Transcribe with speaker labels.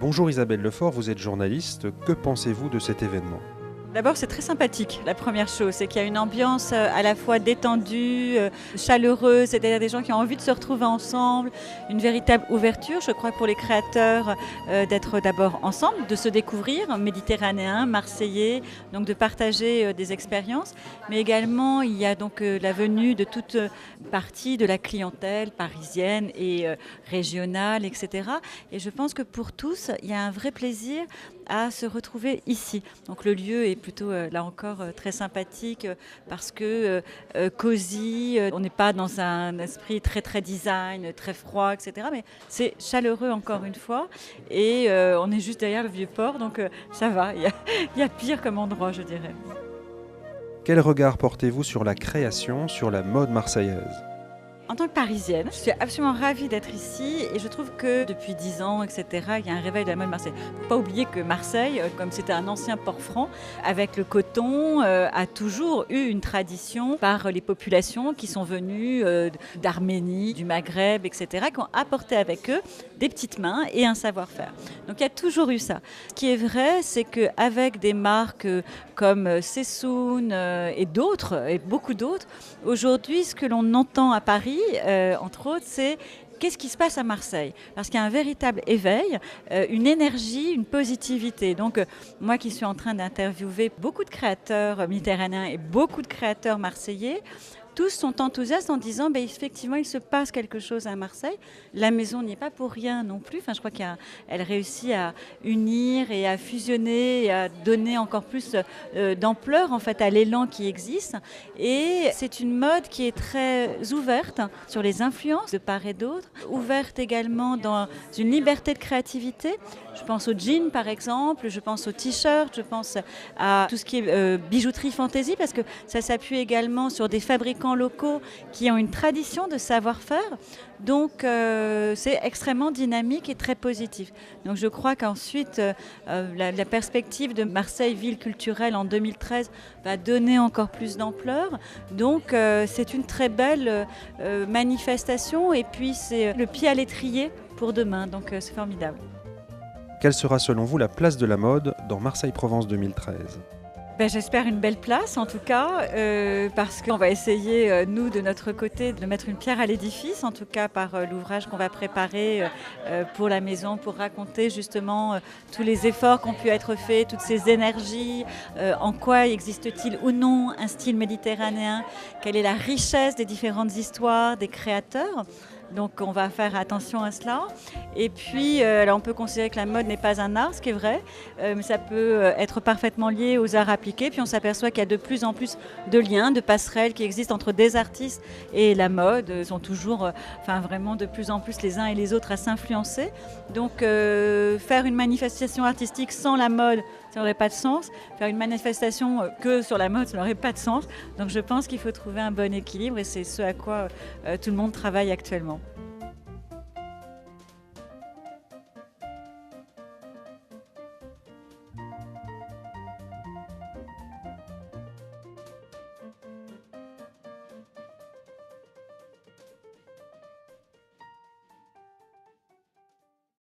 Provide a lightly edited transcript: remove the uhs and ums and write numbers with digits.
Speaker 1: Bonjour Isabelle Lefort, vous êtes journaliste. Que pensez-vous de cet événement?
Speaker 2: D'abord, c'est très sympathique. La première chose, c'est qu'il y a une ambiance à la fois détendue, chaleureuse, c'est-à-dire des gens qui ont envie de se retrouver ensemble, une véritable ouverture, je crois, pour les créateurs d'être d'abord ensemble, de se découvrir, méditerranéens, marseillais, donc de partager des expériences. Mais également, il y a donc la venue de toute partie de la clientèle parisienne et régionale, etc. Et je pense que pour tous, il y a un vrai plaisir à se retrouver ici. Donc le lieu est plutôt, là encore, très sympathique parce que cosy, on n'est pas dans un esprit très très design, très froid, etc. Mais c'est chaleureux encore une fois et on est juste derrière le vieux port, donc ça va, il y a pire comme endroit, je dirais.
Speaker 1: Quel regard portez-vous sur la création, sur la mode marseillaise?
Speaker 2: En tant que Parisienne, je suis absolument ravie d'être ici et je trouve que depuis 10 ans, etc., il y a un réveil de la mode Marseille. Il ne faut pas oublier que Marseille, comme c'était un ancien port franc, avec le coton, a toujours eu une tradition par les populations qui sont venues d'Arménie, du Maghreb, etc., qui ont apporté avec eux des petites mains et un savoir-faire. Donc il y a toujours eu ça. Ce qui est vrai, c'est qu'avec des marques comme Sessoun et d'autres, et beaucoup d'autres, aujourd'hui, ce que l'on entend à Paris, entre autres, c'est qu'est-ce qui se passe à Marseille? Parce qu'il y a un véritable éveil, une énergie, une positivité. Donc, moi qui suis en train d'interviewer beaucoup de créateurs méditerranéens et beaucoup de créateurs marseillais, tous sont enthousiastes en disant effectivement il se passe quelque chose à Marseille. La maison n'y est pas pour rien non plus. Enfin, je crois qu'elle réussit à unir et à fusionner et à donner encore plus d'ampleur en fait à l'élan qui existe. Et c'est une mode qui est très ouverte sur les influences de part et d'autre, ouverte également dans une liberté de créativité. Je pense aux jeans par exemple, je pense aux t-shirts, je pense à tout ce qui est bijouterie fantaisie parce que ça s'appuie également sur des fabricants locaux qui ont une tradition de savoir-faire. Donc c'est extrêmement dynamique et très positif. Donc je crois qu'ensuite la perspective de Marseille ville culturelle en 2013 va donner encore plus d'ampleur. Donc c'est une très belle manifestation et puis c'est le pied à l'étrier pour demain. Donc c'est formidable.
Speaker 1: Quelle sera selon vous la place de la mode dans Marseille-Provence 2013?
Speaker 2: J'espère une belle place en tout cas, parce qu'on va essayer, nous de notre côté, de mettre une pierre à l'édifice, en tout cas par l'ouvrage qu'on va préparer pour la maison, pour raconter justement tous les efforts qui ont pu être faits, toutes ces énergies, en quoi existe-t-il ou non un style méditerranéen, quelle est la richesse des différentes histoires, des créateurs. Donc on va faire attention à cela. Et puis là, on peut considérer que la mode n'est pas un art, ce qui est vrai, mais ça peut être parfaitement lié aux arts appliqués. Puis on s'aperçoit qu'il y a de plus en plus de liens, de passerelles qui existent entre des artistes et la mode. Ils sont toujours, vraiment de plus en plus les uns et les autres à s'influencer. Donc faire une manifestation artistique sans la mode, ça n'aurait pas de sens. Faire une manifestation que sur la mode, ça n'aurait pas de sens. Donc je pense qu'il faut trouver un bon équilibre et c'est ce à quoi tout le monde travaille actuellement.